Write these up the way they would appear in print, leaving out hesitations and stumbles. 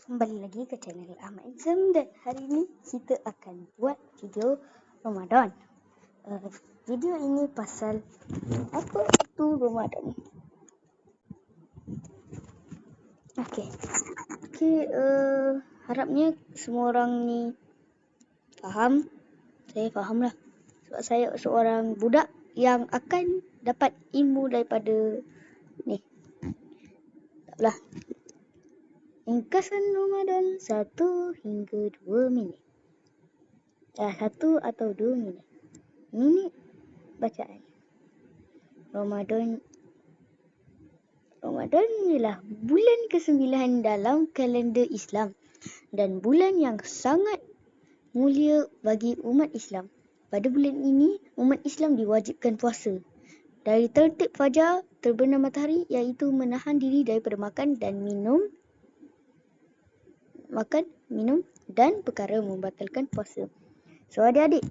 Kembali lagi ke channel Ahmad Exam dan hari ini kita akan buat video Ramadan. Video ini pasal apa itu Ramadan. Okey, harapnya semua orang ni faham. Saya faham lah. Sebab saya seorang budak yang akan dapat ilmu daripada ni. Taklah. Ringkasan Ramadan 1 hingga 2 minit. 1 atau 2 minit. Minit bacaan. Ramadan ialah bulan ke-9 dalam kalender Islam dan bulan yang sangat mulia bagi umat Islam. Pada bulan ini, umat Islam diwajibkan puasa. Dari tertib fajar terbenam matahari, iaitu menahan diri daripada makan, minum dan perkara membatalkan puasa. So adik-adik,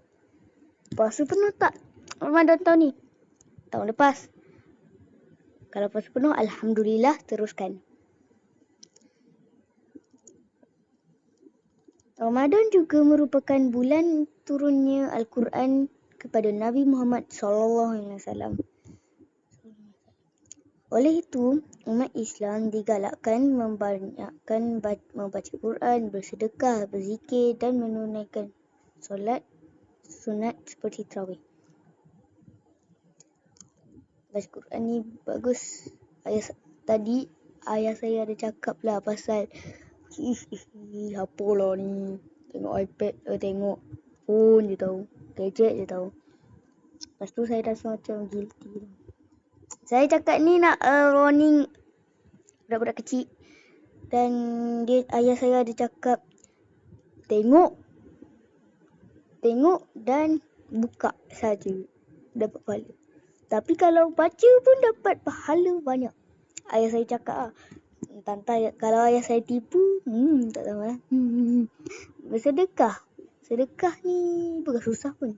puasa penuh tak Ramadan tahun ni? Tahun lepas? Kalau puasa penuh, Alhamdulillah, teruskan. Ramadan juga merupakan bulan turunnya Al-Quran kepada Nabi Muhammad SAW. Oleh itu, umat Islam digalakkan membanyakkan membaca Quran, bersedekah, berzikir dan menunaikan solat sunat seperti tarawih. Baca Quran ni bagus. Tadi ayah saya ada cakap lah pasal apalah ni, tengok iPad, tengok phone je tahu, gadget je tahu. Lepas tu saya rasa macam guilty. Saya cakap ni nak warning budak-budak kecil. Dan ayah saya ada cakap tengok dan buka saja dapat pahala. Tapi kalau baca pun dapat pahala banyak. Ayah saya cakap kalau ayah saya tipu, tak tahu lah. Bersedekah. Sedekah ni bukan susah pun.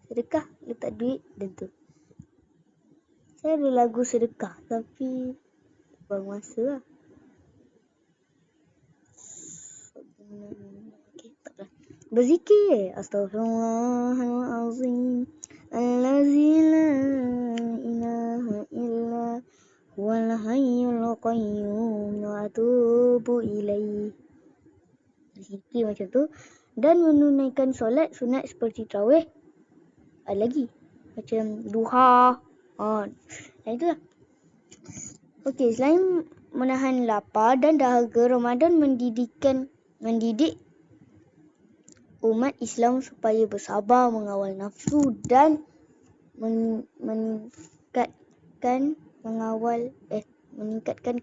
Sedekah letak duit dan tu. Saya ada lagu sedekah tapi bang masa lah. Taklah. Berzikir. Astaghfirullahalazim. Allazi la ilaha illa huwal hayyul qayyum wa atubu ilaih. Berzikir macam tu. Dan menunaikan solat sunat seperti tarawih. Ada lagi. Macam duha. Itulah. Okey, selain menahan lapar dan dahaga, Ramadan mendidik umat Islam supaya bersabar mengawal nafsu dan meningkatkan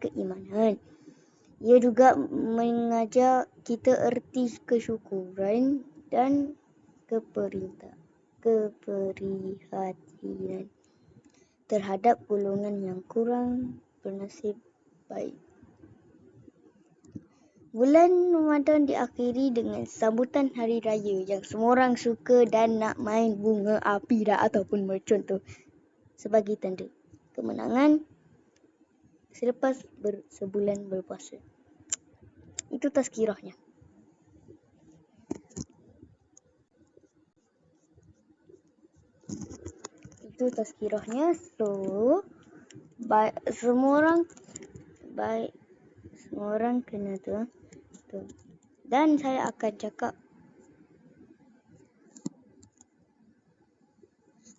keimanan. Ia juga mengajar kita erti kesyukuran dan keprihatinan terhadap golongan yang kurang bernasib baik. Bulan Ramadan diakhiri dengan sambutan hari raya yang semua orang suka dan nak main bunga api ataupun mercon tu sebagai tanda kemenangan selepas sebulan berpuasa. Itu tazkirahnya. So, semua orang kena tu. Dan saya akan cakap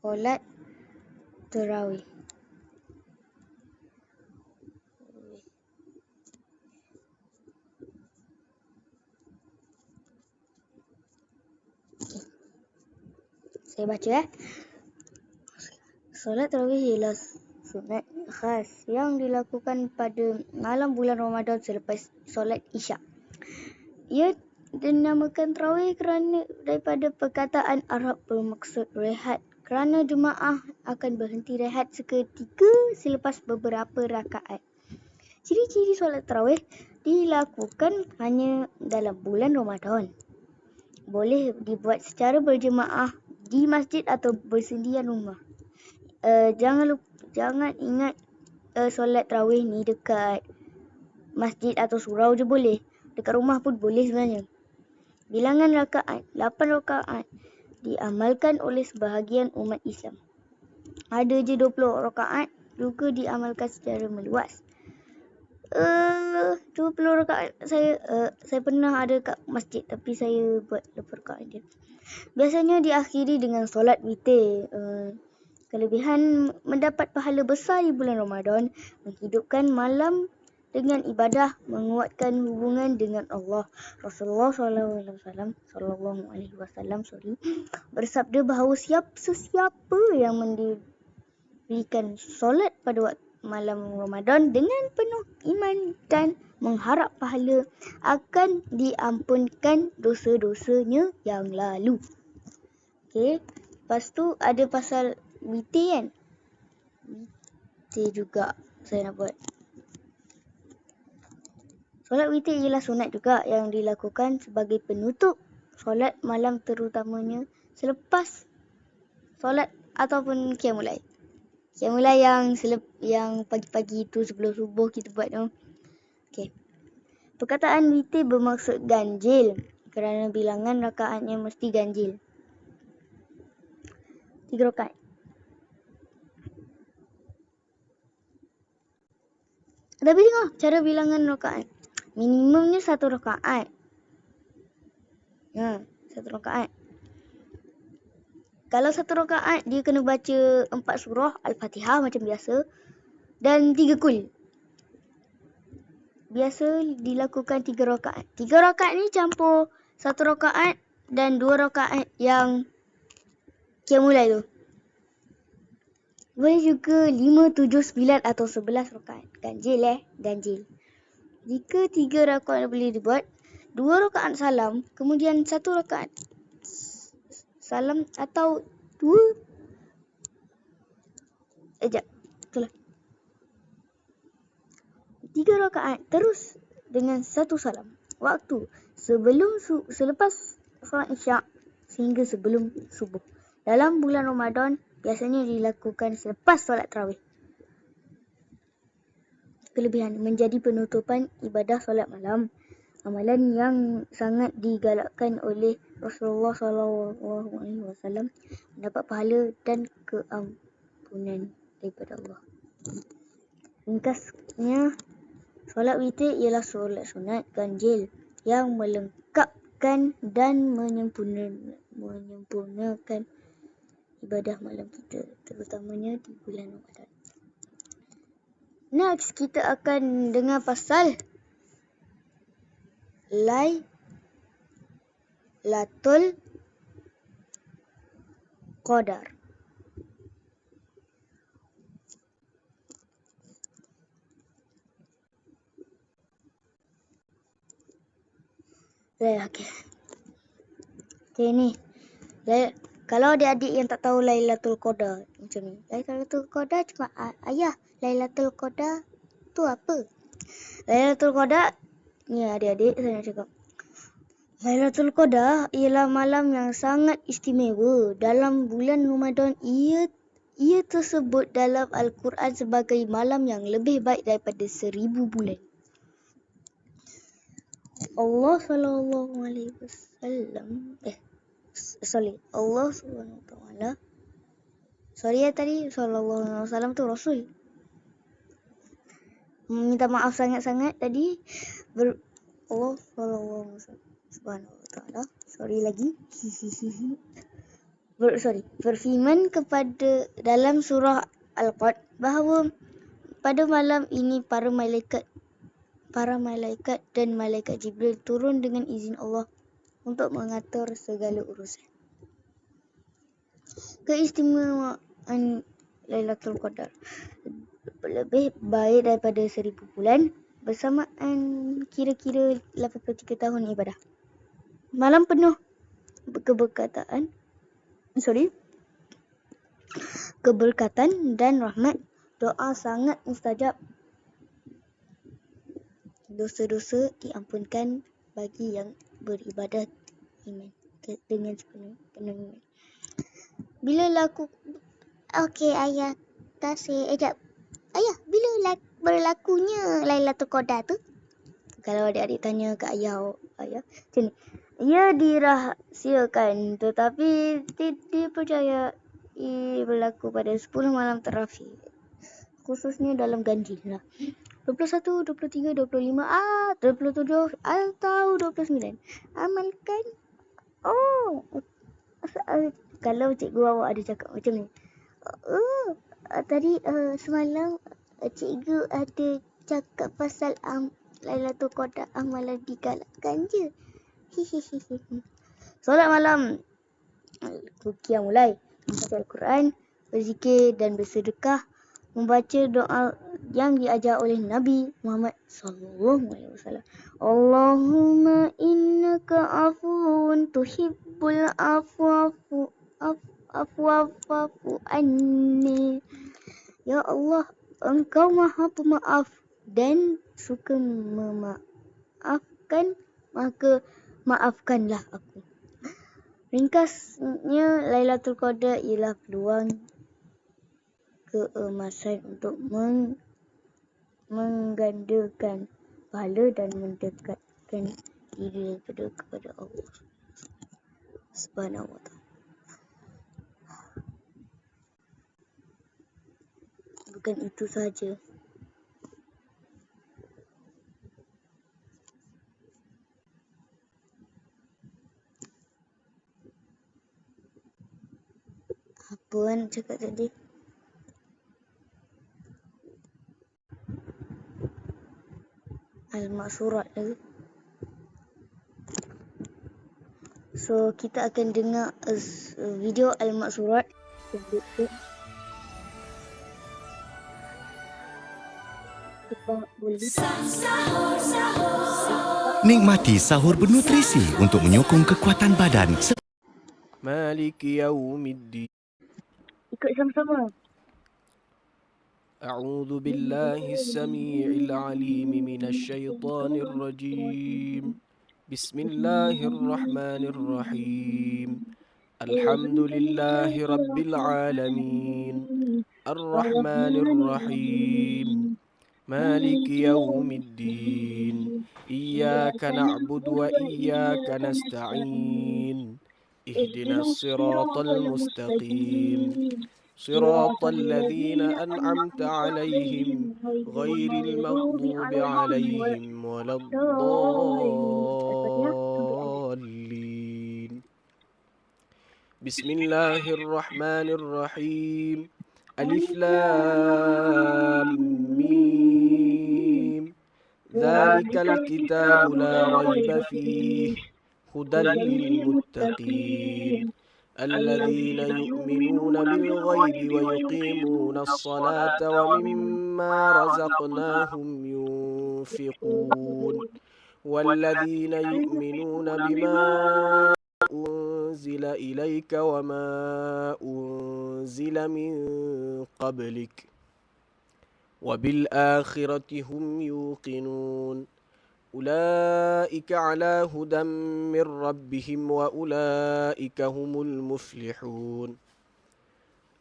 solat tarawih. Saya baca Solat tarawih ialah sunat khas yang dilakukan pada malam bulan Ramadan selepas solat Isyak. Ia dinamakan tarawih kerana daripada perkataan Arab bermaksud rehat, kerana jemaah akan berhenti rehat seketika selepas beberapa rakaat. Ciri-ciri solat tarawih dilakukan hanya dalam bulan Ramadan. Boleh dibuat secara berjemaah di masjid atau bersendirian rumah. Jangan ingat solat tarawih ni dekat masjid atau surau je boleh. Dekat rumah pun boleh sebenarnya. Bilangan rakaat 8 rakaat diamalkan oleh sebahagian umat Islam. Ada je 20 rakaat juga diamalkan secara meluas. 20 rakaat saya pernah ada kat masjid tapi saya buat 8 rakaat je. Biasanya diakhiri dengan solat witir. Kelebihan mendapat pahala besar di bulan Ramadan, menghidupkan malam dengan ibadah, menguatkan hubungan dengan Allah. Rasulullah sallallahu alaihi wasallam bersabda bahawa sesiapa yang mendirikan solat pada waktu malam Ramadan dengan penuh iman dan mengharap pahala, akan diampunkan dosa-dosanya yang lalu. Okey, lepas tu ada pasal witir kan. Witir juga saya nak buat. Solat witir ialah sunat juga yang dilakukan sebagai penutup solat malam, terutamanya selepas solat ataupun qiyamul lail. Qiyamul lail yang pagi-pagi itu sebelum subuh kita buat tu. Okey. Perkataan witir bermaksud ganjil kerana bilangan rakaatnya mesti ganjil. 3 rakaat. Tapi tengok cara bilangan rakaat. Minimumnya 1 rakaat. 1 rakaat. Kalau 1 rakaat dia kena baca 4 surah Al-Fatihah macam biasa dan 3 kul. Biasa dilakukan 3 rakaat. 3 rakaat ni campur 1 rakaat dan 2 rakaat yang qiyamul lail tu. Boleh juga 5, 7, 9 atau 11 rakaat. Ganjil ganjil. Jika 3 rakaat boleh dibuat, 2 rakaat salam, kemudian 1 rakaat salam atau 2 itulah. 3 rakaat terus dengan 1 salam. Waktu selepas solat Isyak sehingga sebelum subuh. Dalam bulan Ramadan biasanya dilakukan selepas solat tarawih. Kelebihan menjadi penutupan ibadah solat malam. Amalan yang sangat digalakkan oleh Rasulullah sallallahu alaihi wasallam, mendapat pahala dan keampunan daripada Allah. Ringkasnya, solat witir ialah solat sunat ganjil yang melengkapkan dan menyempurnakan ibadah malam kita, terutamanya di bulan Ramadan. Next, kita akan dengar pasal Lailatul Qadar. Okay, ni. Kalau adik-adik yang tak tahu Lailatul Qadar macam ni. Lailatul Qadar cuma ayah. Lailatul Qadar tu apa? Lailatul Qadar ni adik-adik saya nak cakap. Lailatul Qadar ialah malam yang sangat istimewa dalam bulan Ramadan. Ia tersebut dalam Al-Quran sebagai malam yang lebih baik daripada 1000 bulan. Allah sallallahu alaihi wasallam Allah subhanahu wa ta'ala. Tadi sallallahu alaihi wasallam tu Rasul. Minta maaf sangat-sangat tadi. Allah sallallahu subhanahu wa ta'ala. Berfirman kepada dalam surah Al-Qad bahawa pada malam ini para malaikat dan malaikat Jibril turun dengan izin Allah untuk mengatur segala urusan. Keistimewaan Lailatul Qadar lebih baik daripada 1000 bulan bersamaan kira-kira 83 tahun ibadah. Malam penuh keberkatan dan rahmat. Doa sangat mustajab. Dosa-dosa diampunkan bagi yang beribadat iman dengan sepenuh iman. Bila okey ayah kasih ayah, bila berlakunya Lailatul Qadar tu? Kalau adik-adik tanya ke ayah macam ni. Ia dirahsiakan tetapi dipercayai berlaku pada 10 malam terakhir. Khususnya dalam ganjil lah. 21, 23, 25, 27 atau 29. Amalkan. Kalau cikgu awak ada cakap macam ni. Tadi semalam cikgu ada cakap pasal Lailatul Qadar amalan digalakkan je. Hihihihi. Solat malam. Qiyam mulai. Membaca Al-Quran, berzikir dan bersedekah, membaca doa yang diajar oleh Nabi Muhammad SAW. Allahumma innaka afuun tuhibbul afwa anni. Ya Allah, Engkau Maha Pemaaf dan suka memaafkan, maka maafkanlah aku. Ringkasnya, Lailatul Qadar ialah peluang keemasan untuk menggandakan pahala dan mendekatkan diri kepada Allah Subhanahu wa Ta'ala. Bukan itu saja. Apa kan cakap tadi? Al-Maksurat lagi. So, kita akan dengar video Al-Maksurat. Nikmati sahur bernutrisi untuk menyokong kekuatan badan. Maliki yaumiddin. Ikut sama-sama. أعوذ بالله السميع العليم من الشيطان الرجيم. بسم الله الرحمن الرحيم. الحمد لله رب العالمين. الرحمن الرحيم. مالك يوم الدين. إياك نعبد وإياك نستعين. اهدنا الصراط المستقيم. صراط الذين أنعمت عليهم غير المغضوب عليهم ولا الضالين. بسم الله الرحمن الرحيم. ألف لام ميم. ذلك الكتاب لا ريب فيه هدى للمتقين الذين يؤمنون بالغيب ويقيمون الصلاة ومما رزقناهم ينفقون والذين يؤمنون بما أنزل إليك وما أنزل من قبلك وبالآخرة هم يوقنون أولئك على هدى من ربهم وأولئك هم المفلحون.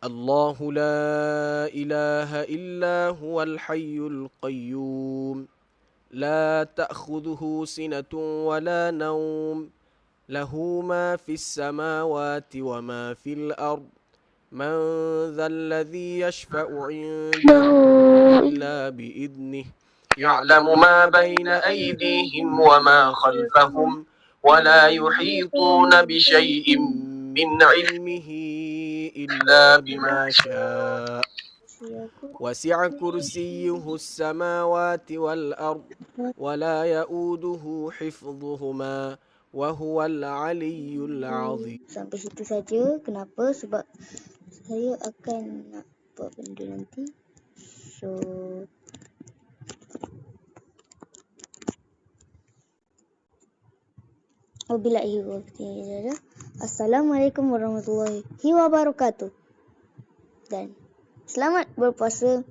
الله لا إله إلا هو الحي القيوم لا تأخذه سنة ولا نوم له ما في السماوات وما في الأرض من ذا الذي يشفع عنده إلا بإذنه يعلم ما بين أيديهم وما خلفهم ولا يحيطون بشيء من علمه إلا بما شاء وسع كرسيه السماوات والأرض ولا يؤوده حفظهما وهو العلي العظيم. Sampai situ saja. Kenapa? Sebab saya akan nak buat benda nanti. So, Assalamualaikum warahmatullahi wabarakatuh. Dan selamat berpuasa.